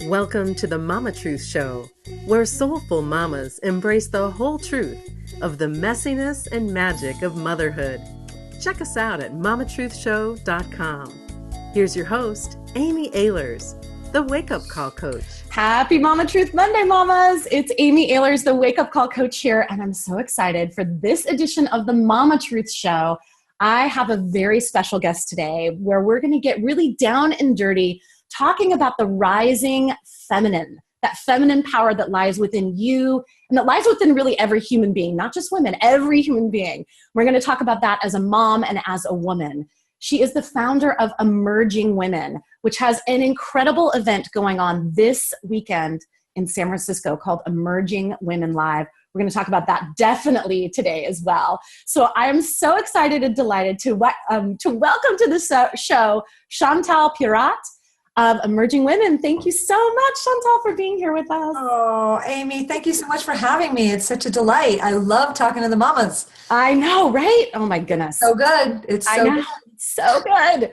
Welcome to the Mama Truth Show, where soulful mamas embrace the whole truth of the messiness and magic of motherhood. Check us out at mamatruthshow.com. Here's your host, Amy Ahlers, the Wake Up Call Coach. Happy Mama Truth Monday, mamas. It's Amy Ahlers, the Wake Up Call Coach here, and I'm so excited for this edition of the Mama Truth Show. I have a very special guest today where we're going to get really down and dirty talking about the rising feminine, that feminine power that lies within you and that lies within really every human being, not just women, every human being. We're going to talk about that as a mom and as a woman. She is the founder of Emerging Women, which has an incredible event going on this weekend in San Francisco called Emerging Women Live. We're going to talk about that definitely today as well. So I am so excited and delighted to welcome to the show Chantal Pierrat of Emerging Women. Thank you so much, Chantal, for being here with us. Oh, Amy, thank you so much for having me. It's such a delight. I love talking to the mamas. I know, right? Oh my goodness. So good. It's so good. So good.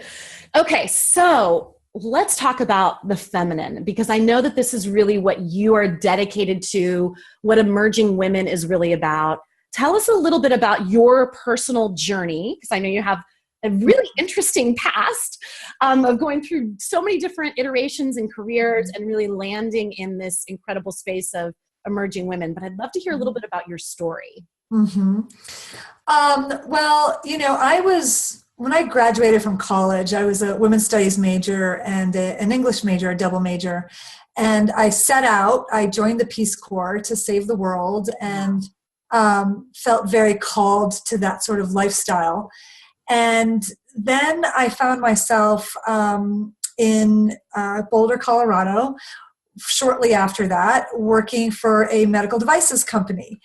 Okay, so let's talk about the feminine, because I know that this is really what you are dedicated to, what Emerging Women is really about. Tell us a little bit about your personal journey, because I know you have a really interesting past of going through so many different iterations and careers and really landing in this incredible space of emerging women. But I'd love to hear a little bit about your story. Mm-hmm. When I graduated from college, I was a women's studies major and an English major, a double major. And I joined the Peace Corps to save the world and felt very called to that sort of lifestyle. And then I found myself in Boulder, Colorado, shortly after that, working for a medical devices company.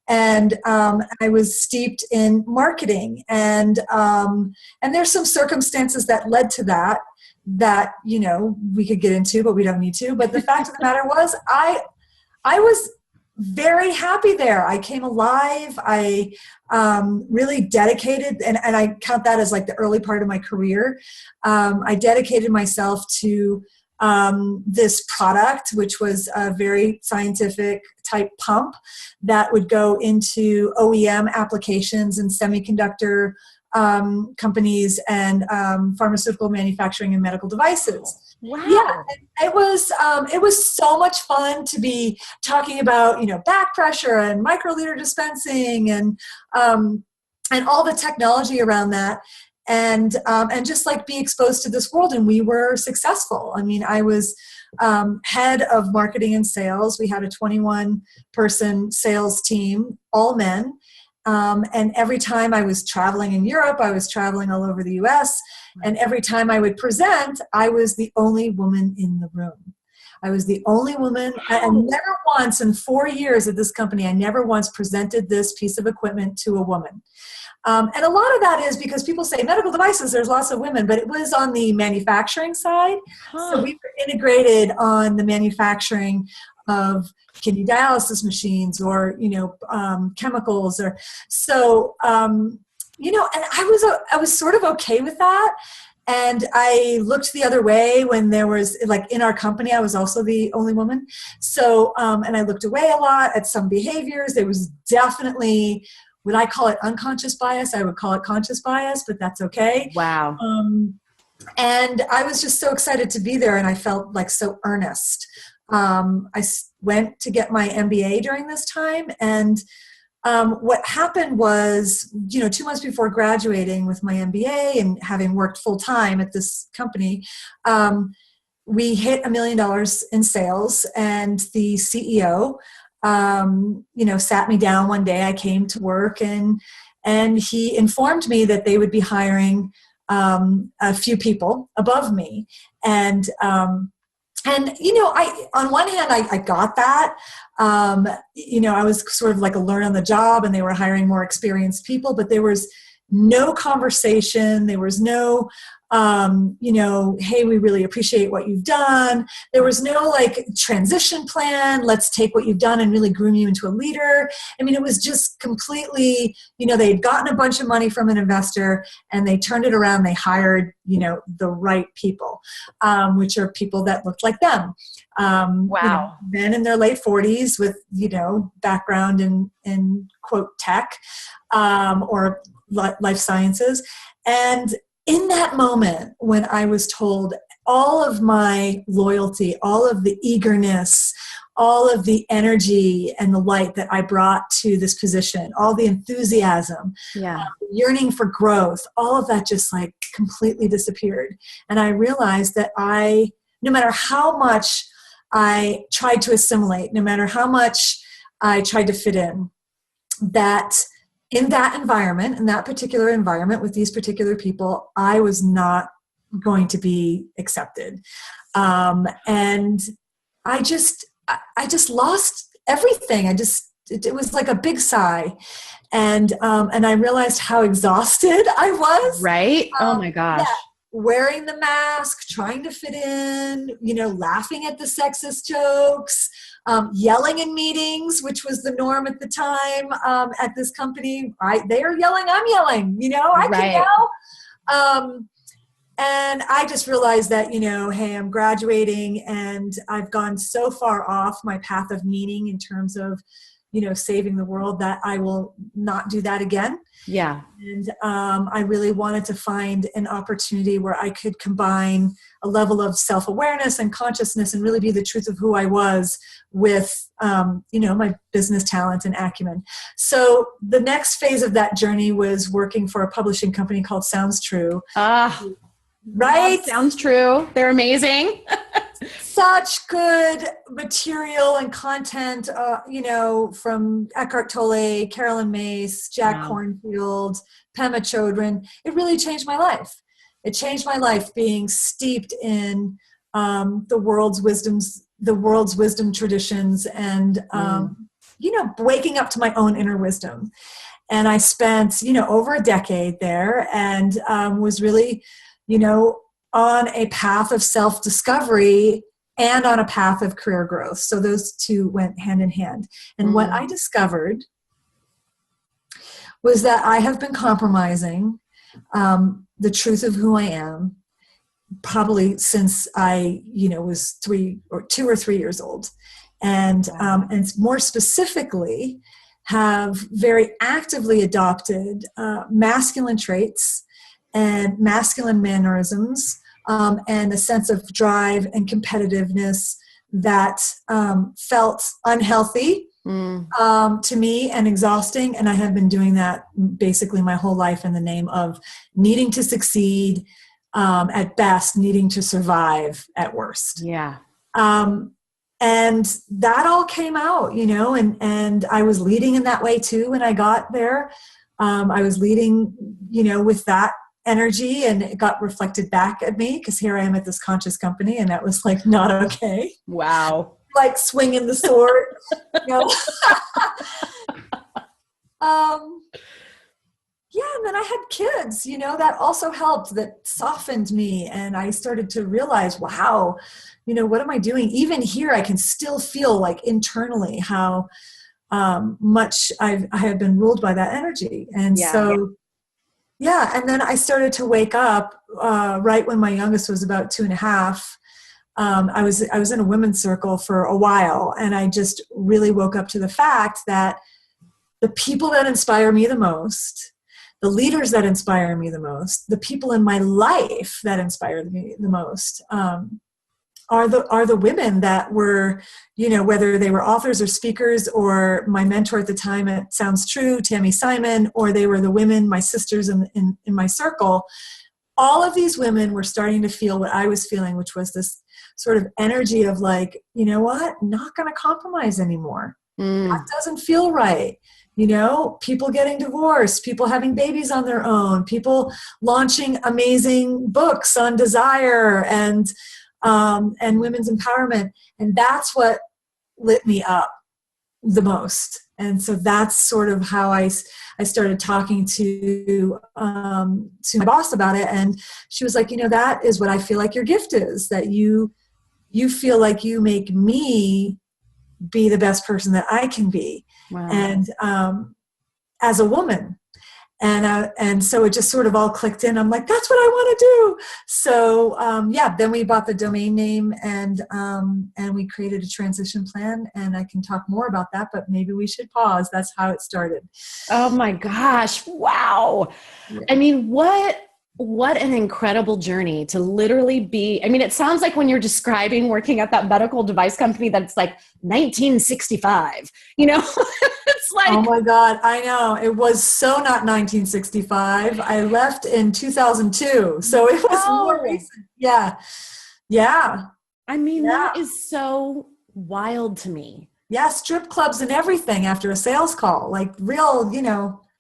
And I was steeped in marketing. And there's some circumstances that led to that, you know, we could get into, but we don't need to. But the fact of the matter was, I was very happy there. I came alive. I really dedicated, and I count that as like the early part of my career. I dedicated myself to this product, which was a very scientific type pump that would go into OEM applications and semiconductor companies and pharmaceutical manufacturing and medical devices. Wow. Yeah, it was so much fun to be talking about, you know, back pressure and microliter dispensing and all the technology around that, and just like be exposed to this world. And we were successful. I mean, I was head of marketing and sales. We had a 21-person sales team, all men. And every time I was traveling in Europe, I was traveling all over the US. And every time I would present, I was the only woman in the room. I was the only woman. And never once in 4 years at this company, I never once presented this piece of equipment to a woman. And a lot of that is because people say medical devices, there's lots of women, but it was on the manufacturing side. So we were integrated on the manufacturing of kidney dialysis machines or, you know, chemicals or so, you know, and I was sort of okay with that. And I looked the other way when there was, like, in our company, I was also the only woman. So, and I looked away a lot at some behaviors. There was definitely, would I call it unconscious bias? I would call it conscious bias, but that's okay. Wow. And I was just so excited to be there, and I felt like so earnest. I went to get my MBA during this time, and what happened was, you know, 2 months before graduating with my MBA and having worked full time at this company, we hit $1 million in sales, and the CEO, you know, sat me down one day. I came to work, and he informed me that they would be hiring a few people above me, and you know, on one hand, I got that. You know, I was sort of like a learn on the job, and they were hiring more experienced people, but there was no conversation. There was no, hey, we really appreciate what you've done. There was no like transition plan. Let's take what you've done and really groom you into a leader. I mean, it was just completely, they'd gotten a bunch of money from an investor and they turned it around. They hired, the right people, which are people that looked like them. Wow. Men in their late 40s with, background in quote tech, or life sciences. And in that moment when I was told all of my loyalty, all of the eagerness, all of the energy and the light that I brought to this position, all the enthusiasm, yearning for growth, all of that just like completely disappeared. And I realized that no matter how much I tried to assimilate, no matter how much I tried to fit in, that in that environment, in that particular environment with these particular people, I was not going to be accepted. And I just lost everything. It was like a big sigh. And I realized how exhausted I was. Right? Oh my gosh. Yeah. Wearing the mask, trying to fit in, laughing at the sexist jokes, yelling in meetings, which was the norm at the time at this company. They are yelling, I'm yelling, I can yell. And I just realized that, hey, I'm graduating and I've gone so far off my path of meaning in terms of, saving the world that I will not do that again. Yeah. And I really wanted to find an opportunity where I could combine a level of self-awareness and consciousness and really be the truth of who I was with, my business talent and acumen. So the next phase of that journey was working for a publishing company called Sounds True. Right? Sounds True. They're amazing. Such good material and content, from Eckhart Tolle, Carolyn Mace, Jack Kornfield, Pema Chodron. It really changed my life. It changed my life being steeped in the world's wisdom traditions and, waking up to my own inner wisdom. And I spent, over a decade there and was really, on a path of self-discovery and on a path of career growth. So those two went hand in hand. And what I discovered was that I have been compromising the truth of who I am probably since I, was 2 or 3 years old. And more specifically, have very actively adopted masculine traits and masculine mannerisms, and a sense of drive and competitiveness that felt unhealthy to me and exhausting. And I have been doing that basically my whole life in the name of needing to succeed at best, needing to survive at worst. Yeah. And that all came out, and I was leading in that way too when I got there. I was leading, with that energy, and it got reflected back at me because here I am at this conscious company, and that was like not okay. Wow. Like swinging the sword. And then I had kids, that also helped, that softened me, and I started to realize, wow, what am I doing? Even here, I can still feel like internally how much I have been ruled by that energy. And and then I started to wake up right when my youngest was about 2.5. I was in a women's circle for a while, and I just really woke up to the fact that the people that inspire me the most, the leaders that inspire me the most, the people in my life that inspire me the most, are the women that were, whether they were authors or speakers or my mentor at the time at Sounds True, Tammy Simon, or they were the women, my sisters in my circle. All of these women were starting to feel what I was feeling, which was this sort of energy of like, not going to compromise anymore. That doesn't feel right. People getting divorced, people having babies on their own, people launching amazing books on desire and women's empowerment. And that's what lit me up the most. And so that's sort of how I started talking to my boss about it. And she was like, that is what I feel like your gift is, that you feel like you make me be the best person that I can be. Wow. And as a woman. And so it just sort of all clicked in. I'm like, that's what I want to do. So then we bought the domain name and we created a transition plan, and I can talk more about that, but maybe we should pause. That's how it started. Oh my gosh. Wow. Yeah. I mean, what an incredible journey to literally be. I mean, it sounds like when you're describing working at that medical device company, that's like 1965, it's like, oh my God, I know. It was so not 1965. I left in 2002. So it was more recent. Yeah. Yeah. I mean, that is so wild to me. Yeah. Strip clubs and everything after a sales call, like real,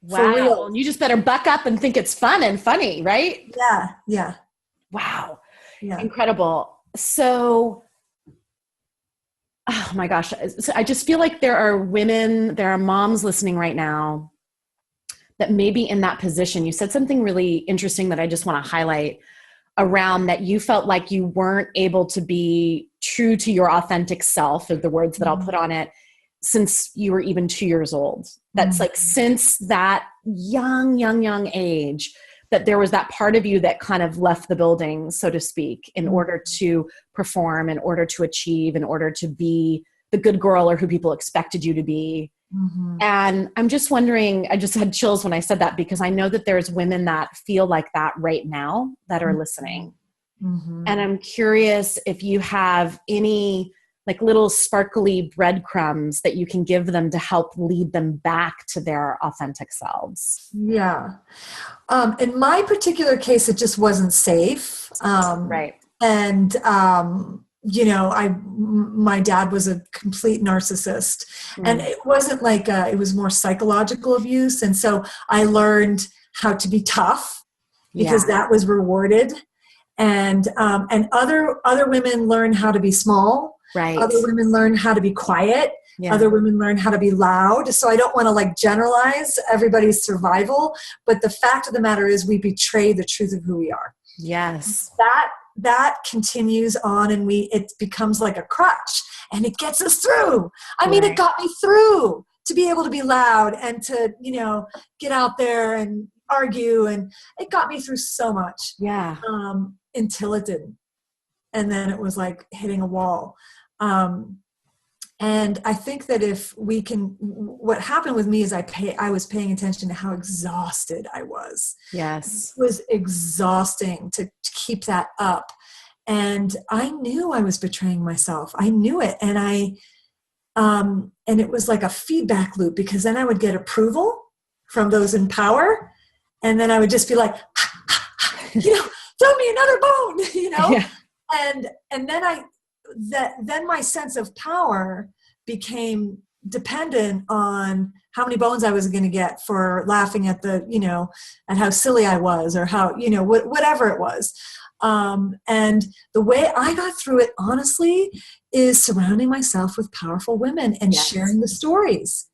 Wow. for real. You just better buck up and think it's fun and funny, right? Yeah. Yeah. Wow. Yeah. Incredible. So, oh my gosh. So I just feel like there are moms listening right now that may be in that position. You said something really interesting that I just want to highlight around that. You felt like you weren't able to be true to your authentic self, are the words that I'll put on it, since you were even 2 years old. That's like, since that young age, that there was that part of you that kind of left the building, so to speak, in order to perform, in order to achieve, in order to be the good girl or who people expected you to be. Mm-hmm. And I'm just wondering, I just had chills when I said that, because I know that there's women that feel like that right now that are listening. Mm-hmm. And I'm curious if you have any like little sparkly breadcrumbs that you can give them to help lead them back to their authentic selves. Yeah. In my particular case, it just wasn't safe. Right. And, my dad was a complete narcissist, and it wasn't like, it was more psychological abuse. And so I learned how to be tough because that was rewarded. And other women learn how to be small. Right. Other women learn how to be quiet. Yeah. Other women learn how to be loud. So I don't want to like generalize everybody's survival, but the fact of the matter is we betray the truth of who we are. Yes. That continues on, and it becomes like a crutch, and it gets us through. I mean, it got me through to be able to be loud and to, get out there and argue, and it got me through so much. Yeah. Until it didn't. And then it was like hitting a wall. And I think that if we can, what happened with me is I was paying attention to how exhausted I was. Yes. It was exhausting to keep that up. And I knew I was betraying myself. I knew it. And and it was like a feedback loop, because then I would get approval from those in power. And then I would just be like, throw me another bone, Yeah. And then my sense of power became dependent on how many bones I was going to get for laughing at at how silly I was, or how, whatever it was. And the way I got through it, honestly, is surrounding myself with powerful women and sharing the stories.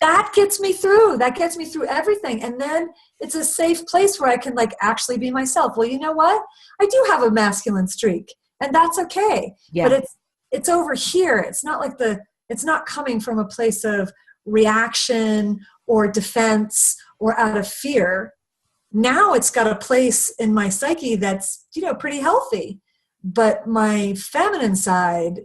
That gets me through. That gets me through everything. And then it's a safe place where I can like actually be myself. Well, you know what? I do have a masculine streak, and that's okay. Yeah. But it's over here. It's not like it's not coming from a place of reaction or defense or out of fear. Now it's got a place in my psyche that's, pretty healthy. But my feminine side,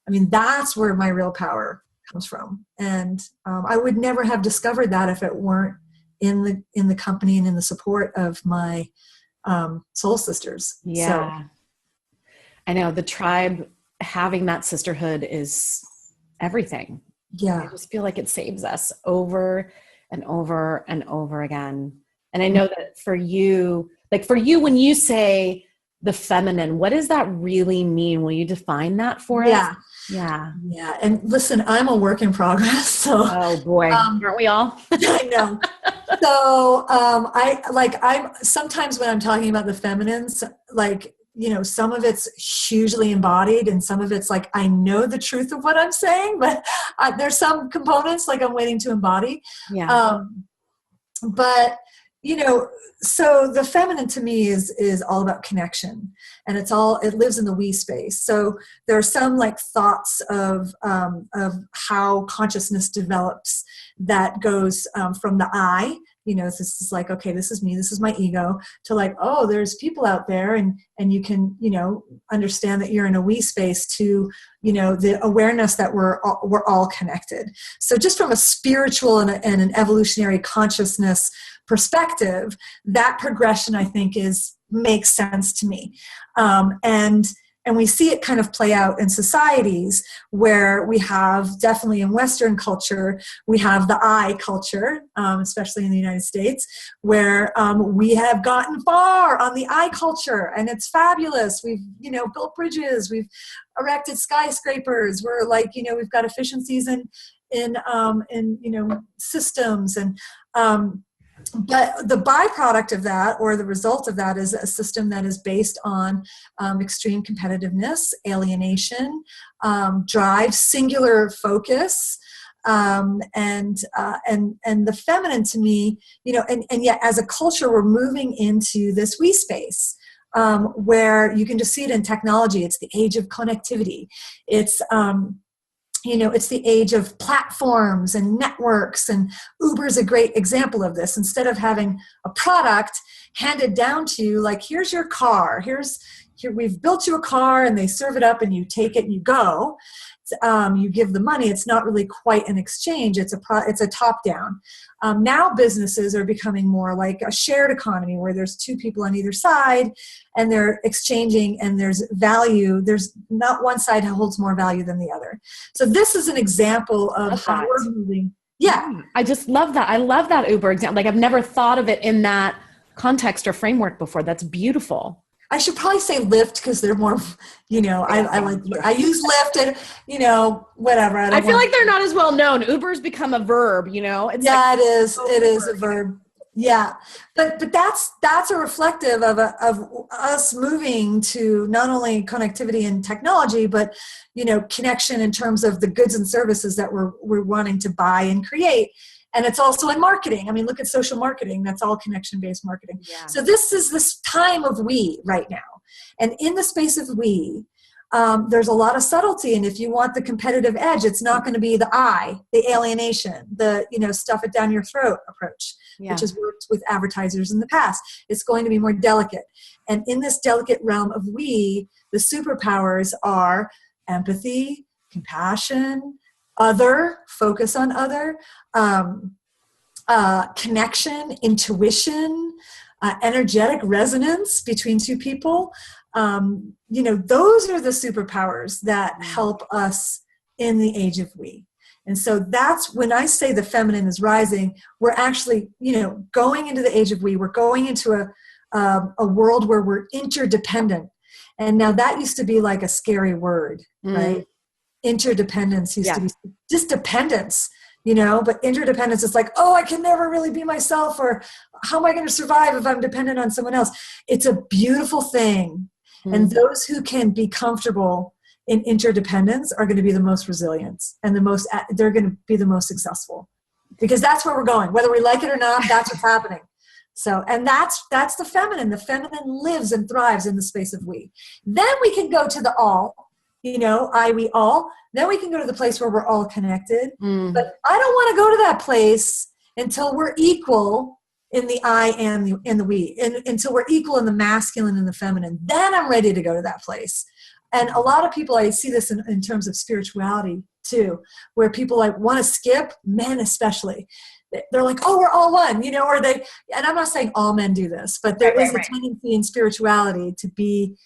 I mean, that's where my real power comes from. And I would never have discovered that if it weren't in the company and in the support of my soul sisters. Yeah. So. I know the tribe, having that sisterhood is everything. Yeah. I just feel like it saves us over and over and over again. And I know that for you, when you say the feminine, what does that really mean? Will you define that for us? Yeah. And listen, I'm a work in progress. So, oh boy, aren't we all? I know. So, I'm sometimes when I'm talking about the feminines, some of it's hugely embodied and some of it's like, I know the truth of what I'm saying, but there's some components like I'm waiting to embody. Yeah. But, so the feminine to me is all about connection, and it lives in the we space. So there are some like thoughts of how consciousness develops that goes from the I, this is like, okay, this is me, this is my ego, to like, oh, there's people out there, and you can, understand that you're in a we space, to, the awareness that we're all connected. So just from a spiritual and an evolutionary consciousness perspective, that progression, I think, makes sense to me. And we see it kind of play out in societies where we have, definitely in Western culture, we have the I culture, especially in the United States, where we have gotten far on the I culture, and it's fabulous. We've, built bridges, we've erected skyscrapers. We're like, we've got efficiencies in systems, and but the byproduct of that, or the result of that, is a system that is based on extreme competitiveness, alienation, drive, singular focus, and the feminine to me, and yet as a culture, we're moving into this we space, where you can just see it in technology. It's the age of connectivity. It's it's the age of platforms and networks, and Uber is a great example of this. Instead of having a product handed down to you, like, here's your car, here we've built you a car, and they serve it up, and you take it and you go. You give the money. It's not really quite an exchange. It's a top down. Now businesses are becoming more like a shared economy, where there's two people on either side, and they're exchanging, and there's value. There's not one side holds more value than the other. So this is an example of how we're moving. Yeah. I just love that. I love that Uber example. Like, I've never thought of it in that context or framework before. That's beautiful. I should probably say Lyft, because they're more, I use Lyft, and, whatever. I feel like they're not as well known. Uber's become a verb, It's it is a verb. Yeah. But that's a reflective of us moving to not only connectivity and technology, but, connection in terms of the goods and services that we're wanting to buy and create. And it's also in marketing. I mean, look at social marketing. That's all connection-based marketing. Yeah. So this is this time of we right now. And in the space of we, there's a lot of subtlety. And if you want the competitive edge, it's not going to be the I, the alienation, the, stuff it down your throat approach, which has worked with advertisers in the past. It's going to be more delicate. And in this delicate realm of we, the superpowers are empathy, compassion, other, focus on other, connection, intuition, energetic resonance between two people. Those are the superpowers that help us in the age of we. And so that's when I say the feminine is rising, we're actually, going into the age of we. We're going into a world where we're interdependent. And now that used to be like a scary word, right? Interdependence used to be just dependence, but interdependence is like, oh, I can never really be myself, or how am I going to survive if I'm dependent on someone else? It's a beautiful thing. And those who can be comfortable in interdependence are going to be the most resilient, and they're going to be the most successful, because that's where we're going, whether we like it or not. That's what's happening. So, and that's the feminine. The feminine lives and thrives in the space of we. Then we can go to the all, I, we, all. Then we can go to the place where we're all connected. But I don't want to go to that place until we're equal in the I and in the we, until we're equal in the masculine and the feminine. Then I'm ready to go to that place. And a lot of people, I see this in terms of spirituality too, where people like want to skip, men especially. They're like, oh, we're all one, or they, and I'm not saying all men do this, but there is a tendency in spirituality to be,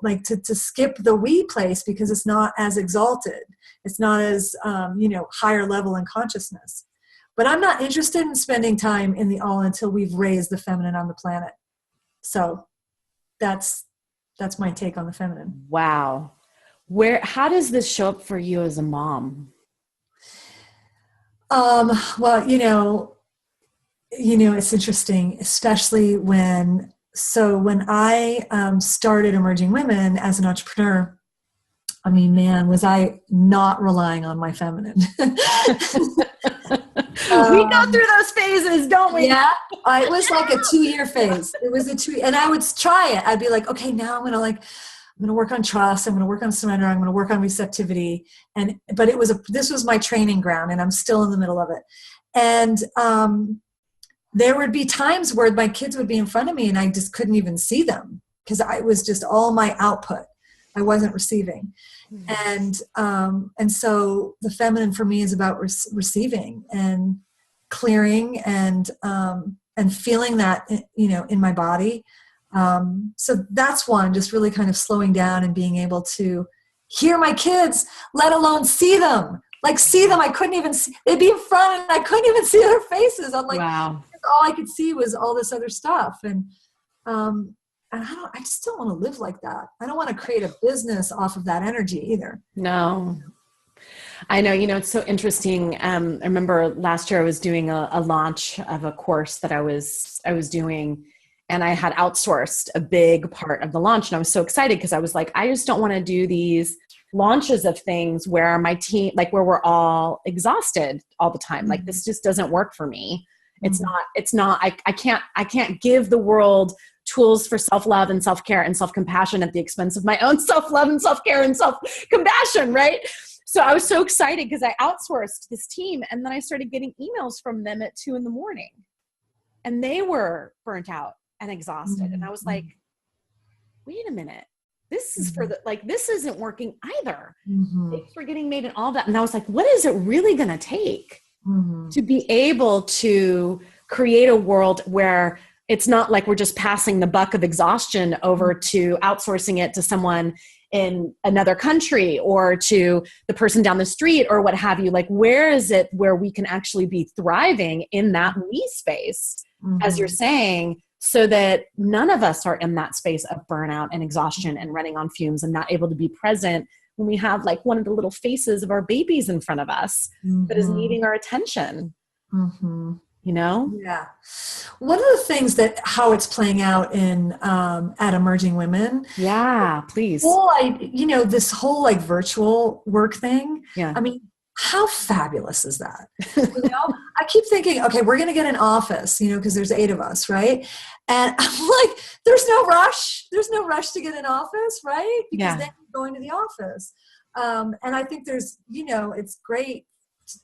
like to skip the we place, because it's not as exalted. It's not as, higher level in consciousness. But I'm not interested in spending time in the all until we've raised the feminine on the planet. So that's my take on the feminine. Wow. How does this show up for you as a mom? Well, it's interesting, especially when so when I started Emerging Women as an entrepreneur, I mean, man, was I not relying on my feminine. We go through those phases, don't we? Yeah, it was like a 2-year phase. It was a 2, and I would try it. I'd be like, okay, now I'm gonna work on trust. I'm gonna work on surrender. I'm gonna work on receptivity. But this was my training ground, and I'm still in the middle of it. And there would be times where my kids would be in front of me, and I just couldn't even see them because I was just all my output. I wasn't receiving. And so the feminine for me is about receiving and clearing and feeling that, in my body. So that's one, just really kind of slowing down and being able to hear my kids, let alone see them. Like see them, I couldn't even see. They'd be in front and I couldn't even see their faces. I'm like, wow. All I could see was all this other stuff. And I just don't want to live like that. I don't want to create a business off of that energy either. No, I know, it's so interesting. I remember last year I was doing a launch of a course that I was doing, and I had outsourced a big part of the launch. And I was so excited because I was like, I just don't want to do these launches of things where my team, like where we're all exhausted all the time. Like this just doesn't work for me. It's not, I can't give the world tools for self-love and self-care and self-compassion at the expense of my own self-love and self-care and self-compassion, right? So I was so excited because I outsourced this team, and then I started getting emails from them at 2 a.m. and they were burnt out and exhausted. And I was like, wait a minute, this is this isn't working either. Things were getting made and all that. And I was like, what is it really going to take to be able to create a world where it's not like we're just passing the buck of exhaustion over to outsourcing it to someone in another country or to the person down the street or what have you? Like, where is it where we can actually be thriving in that me space, as you're saying, so that none of us are in that space of burnout and exhaustion and running on fumes and not able to be present when we have like one of the little faces of our babies in front of us that is needing our attention. Yeah. One of the things how it's playing out in at Emerging Women. Yeah, please. This whole like virtual work thing. Yeah. I mean, how fabulous is that? I keep thinking, okay, we're going to get an office, because there's 8 of us, right? And I'm like, there's no rush. There's no rush to get an office, right? Because then you're going to the office. And I think there's, it's great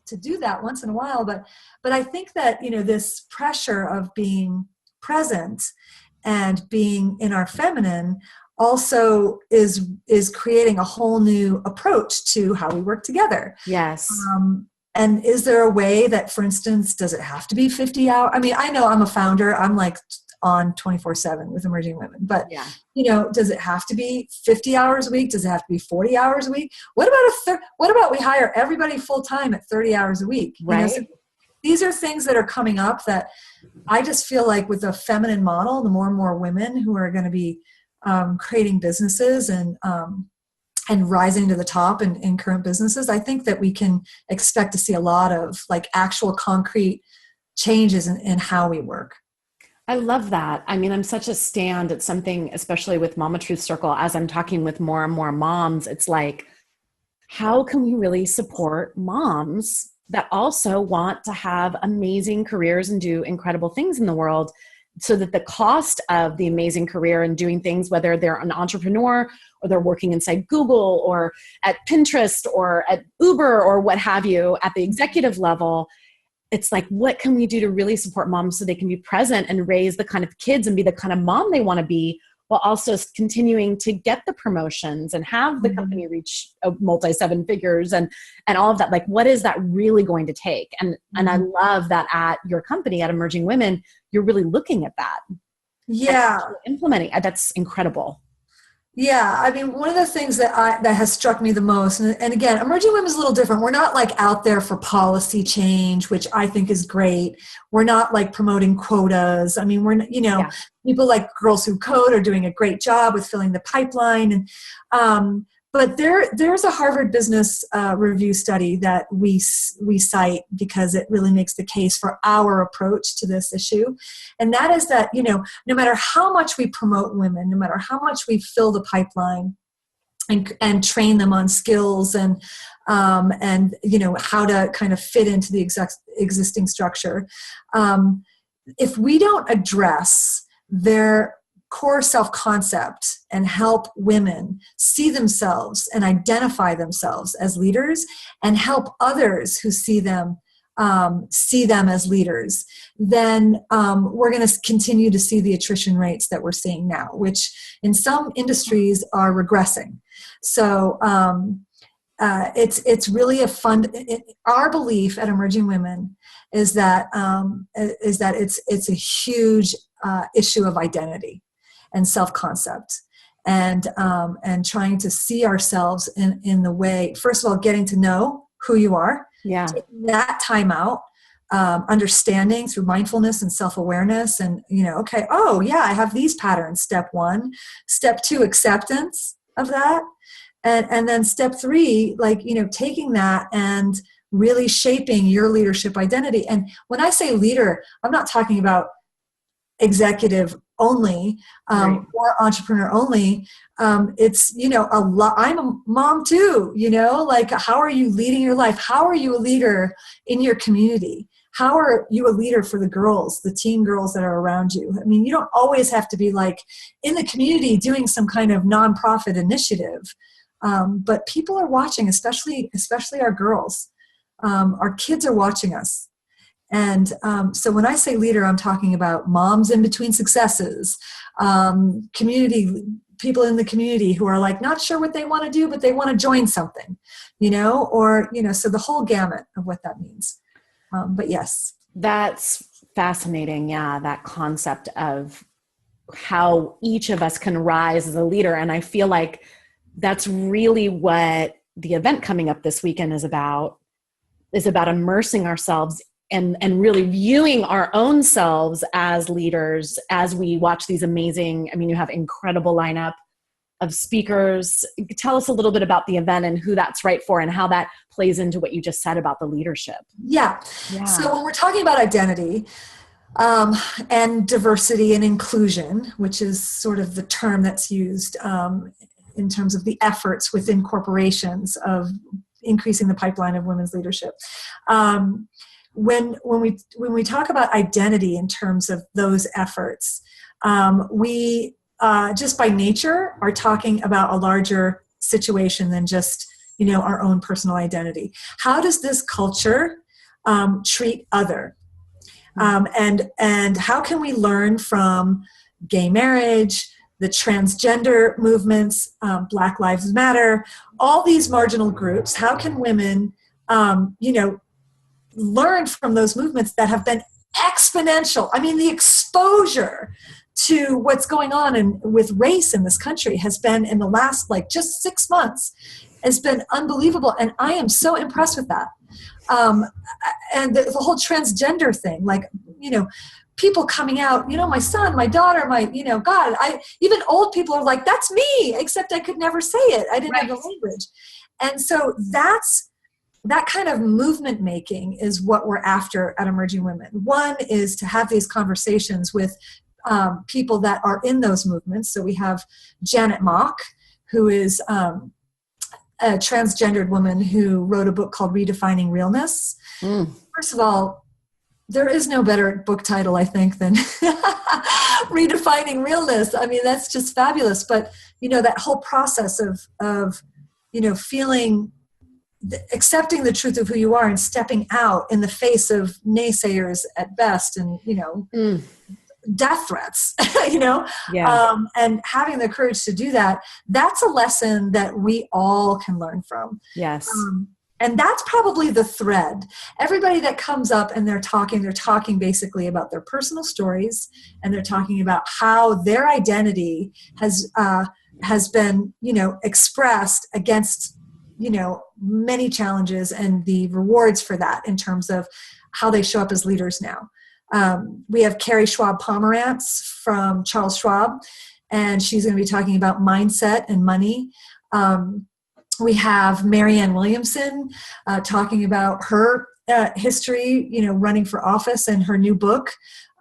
to do that once in a while, but I think that this pressure of being present and being in our feminine also is creating a whole new approach to how we work together. Yes. And is there a way that, for instance, does it have to be 50 hours? I mean, I know I'm a founder. I'm like on 24/7 with Emerging Women, but does it have to be 50 hours a week? Does it have to be 40 hours a week? What about we hire everybody full time at 30 hours a week? Right. So these are things that are coming up that I just feel like with a feminine model, the more and more women who are going to be creating businesses and rising to the top in current businesses, I think that we can expect to see a lot of like actual concrete changes in how we work. I love that. I mean, I'm such a stand at something, especially with Mama Truth Circle, as I'm talking with more and more moms, it's like, how can we really support moms that also want to have amazing careers and do incredible things in the world, so that the cost of the amazing career and doing things, whether they're an entrepreneur or they're working inside Google or at Pinterest or at Uber or what have you, at the executive level, it's like, what can we do to really support moms so they can be present and raise the kind of kids and be the kind of mom they want to be, while also continuing to get the promotions and have the company reach a multi-7 figures and all of that. Like, what is that really going to take? And I love that at your company, at Emerging Women, you're really looking at that. Yeah. Implementing. That's incredible. Yeah, I mean, one of the things that has struck me the most, and again, Emerging Women is a little different. We're not like out there for policy change, which I think is great. We're not like promoting quotas. I mean, people like Girls Who Code are doing a great job with filling the pipeline. And But there's a Harvard Business Review study that we cite because it really makes the case for our approach to this issue. And that is that, no matter how much we promote women, no matter how much we fill the pipeline and train them on skills and how to kind of fit into the existing structure, if we don't address their core self-concept and help women see themselves and identify themselves as leaders and help others who see them as leaders, then we're going to continue to see the attrition rates that we're seeing now, which in some industries are regressing. So it's really our belief at Emerging Women is that it's a huge issue of identity and self-concept, and trying to see ourselves in the way, first of all, getting to know who you are, taking that time out, understanding through mindfulness and self-awareness, and okay, oh yeah, I have these patterns. Step 1. Step 2, acceptance of that, and then step 3, taking that and really shaping your leadership identity. And when I say leader, I'm not talking about executive only Right. or entrepreneur only. It's a lot. I'm a mom too, how are you leading your life? How are you a leader in your community? How are you a leader for the girls, the teen girls that are around you? I mean, you don't always have to be in the community doing some kind of nonprofit initiative, but people are watching, especially our girls. Our kids are watching us. And so when I say leader, I'm talking about moms in between successes, community people in the community who are not sure what they want to do, but they want to join something, so the whole gamut of what that means. But yes. That's fascinating. Yeah. That concept of how each of us can rise as a leader. And I feel like that's really what the event coming up this weekend is about immersing ourselves and really viewing our own selves as leaders as we watch these amazing, you have incredible lineup of speakers. Tell us a little bit about the event and who that's right for and how that plays into what you just said about the leadership. Yeah. So when we're talking about identity and diversity and inclusion, which is sort of the term that's used in terms of the efforts within corporations of increasing the pipeline of women's leadership. When we talk about identity in terms of those efforts, we just by nature are talking about a larger situation than just our own personal identity. How does this culture treat other, and how can we learn from gay marriage, the transgender movements, Black Lives Matter, all these marginal groups? How can women learn from those movements that have been exponential? I mean, the exposure to what's going on with race in this country has been, in the last just 6 months, has been unbelievable. And I am so impressed with that. And the whole transgender thing, people coming out, my son, my daughter, God, even old people are like, that's me, except I could never say it. I didn't have the language. And so that kind of movement making is what we're after at Emerging Women. One is to have these conversations with people that are in those movements. So we have Janet Mock, who is a transgendered woman who wrote a book called Redefining Realness. First of all, there is no better book title, I think, than Redefining Realness. I mean, that's just fabulous. But, that whole process of feeling, accepting the truth of who you are and stepping out in the face of naysayers at best and, death threats, and having the courage to do that, that's a lesson that we all can learn from. Yes. And that's probably the thread. Everybody that comes up and they're talking basically about their personal stories, and they're talking about how their identity has been, expressed against, many challenges and the rewards for that in terms of how they show up as leaders now. We have Carrie Schwab Pomerantz from Charles Schwab, and she's going to be talking about mindset and money. We have Marianne Williamson talking about her history, running for office, and her new book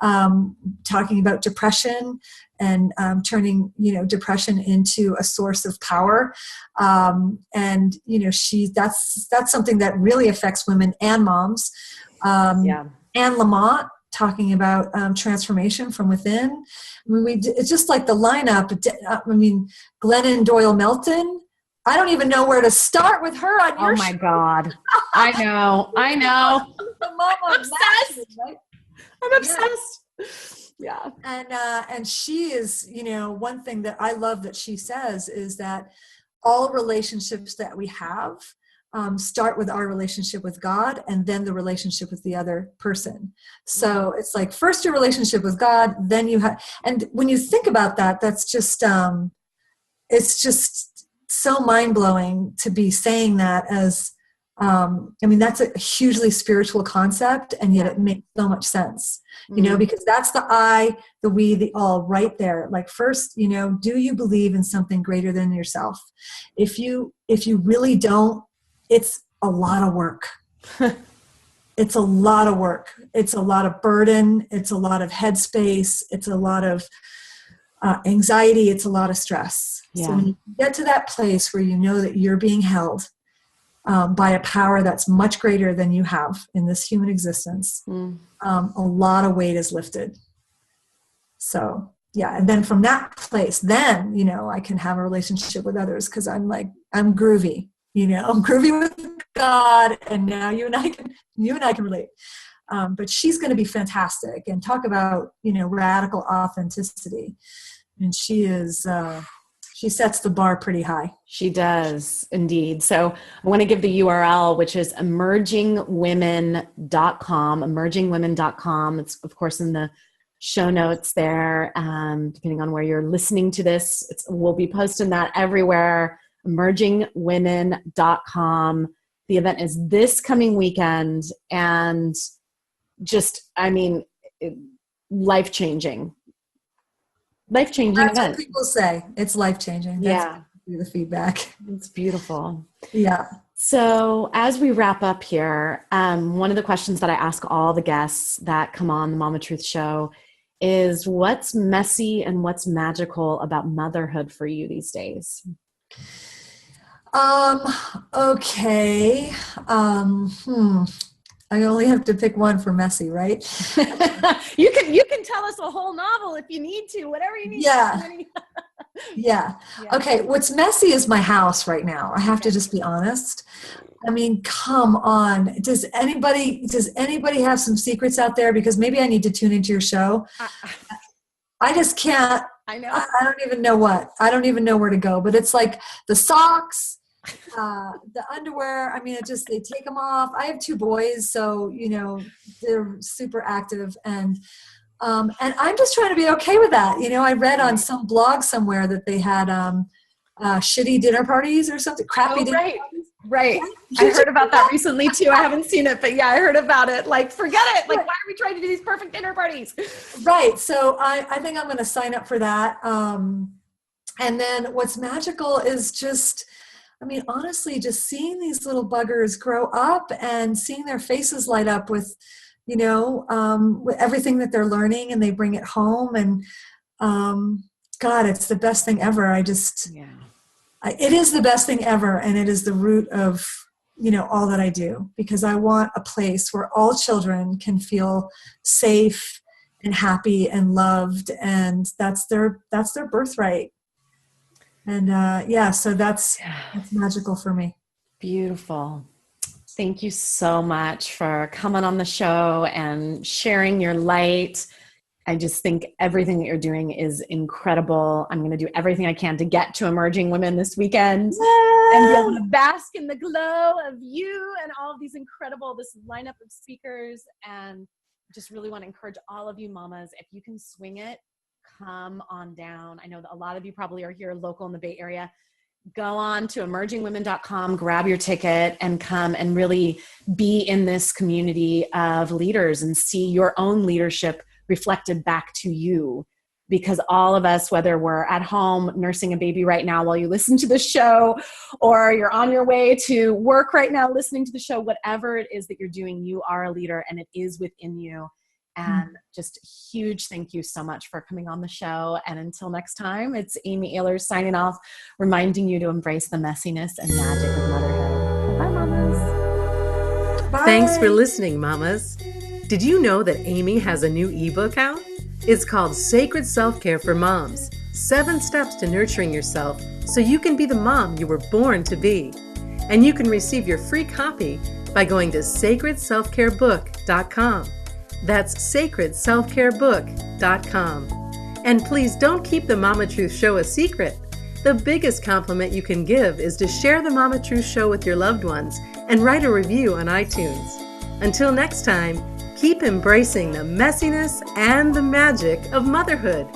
talking about depression and turning, depression into a source of power. And that's something that really affects women and moms. Anne Lamott talking about transformation from within. It's just like the lineup. Glennon Doyle Melton. I don't even know where to start with her on your show. Oh my God. I know. The mom I'm obsessed. Right? I'm obsessed. Yeah. And she is, one thing that I love that she says is that all relationships that we have start with our relationship with God and then the relationship with the other person. So it's like first your relationship with God, then you have, and when you think about that, that's just, it's just so mind-blowing to be saying that as, that's a hugely spiritual concept, and yet it makes so much sense, because that's the I, the we, the all right there. Like first, do you believe in something greater than yourself? If you really don't, it's a lot of work. It's a lot of work. It's a lot of burden. It's a lot of headspace. It's a lot of anxiety. It's a lot of stress. Yeah. So when you get to that place where you know that you're being held by a power that's much greater than you have in this human existence, a lot of weight is lifted. So, yeah. And then from that place, then, I can have a relationship with others because I'm groovy, I'm groovy with God. And now you and I can relate. But she's going to be fantastic and talk about, radical authenticity. And she is, she sets the bar pretty high. She does indeed. So I want to give the URL, which is emergingwomen.com, It's of course in the show notes there. Depending on where you're listening to this, we'll be posting that everywhere. emergingwomen.com. The event is this coming weekend, and just, life-changing. Life-changing That's event. what people say. It's life-changing. That's the feedback. It's beautiful. Yeah. So as we wrap up here, one of the questions that I ask all the guests that come on the Mama Truth Show is, what's messy and what's magical about motherhood for you these days? Okay. I only have to pick one for messy, right? You can tell us a whole novel if you need to, whatever you need. Yeah. Okay. What's messy is my house right now. I have to just be honest. Come on. Does anybody have some secrets out there? Because maybe I need to tune into your show. I just can't. I know. I don't even know what. I don't even know where to go. But it's like the socks, the underwear. They take them off. I have 2 boys, so they're super active, and I'm just trying to be okay with that. I read on some blog somewhere that they had shitty dinner parties or something, crappy dinner parties. Right. I heard about that recently too. I haven't seen it, but yeah, I heard about it. Like, forget it. Like, why are we trying to do these perfect dinner parties? Right. So I think I'm going to sign up for that. And then what's magical is just, honestly, just seeing these little buggers grow up and seeing their faces light up with, with everything that they're learning, and they bring it home. And God, it's the best thing ever. It is the best thing ever. And it is the root of, all that I do, because I want a place where all children can feel safe and happy and loved. And that's their birthright. And so that's magical for me. Beautiful. Thank you so much for coming on the show and sharing your light. I just think everything that you're doing is incredible. I'm going to do everything I can to get to Emerging Women this weekend and be able to bask in the glow of you and all of this lineup of speakers. And just really want to encourage all of you mamas, if you can swing it, come on down. I know that a lot of you probably are here local in the Bay Area. Go on to emergingwomen.com, grab your ticket, and come and really be in this community of leaders and see your own leadership reflected back to you. because all of us, whether we're at home nursing a baby right now while you listen to the show, or you're on your way to work right now listening to the show, whatever it is that you're doing, you are a leader and it is within you. And just huge thank you so much for coming on the show. And until next time, it's Amy Ahlers signing off, reminding you to embrace the messiness and magic of motherhood. Bye, mamas. Bye. Thanks for listening, mamas. Did you know that Amy has a new ebook out? It's called Sacred Self-Care for Moms, 7 Steps to Nurturing Yourself so you can be the mom you were born to be. And you can receive your free copy by going to sacredselfcarebook.com. That's sacredselfcarebook.com. And please don't keep the Mama Truth Show a secret. The biggest compliment you can give is to share the Mama Truth Show with your loved ones and write a review on iTunes. Until next time, keep embracing the messiness and the magic of motherhood.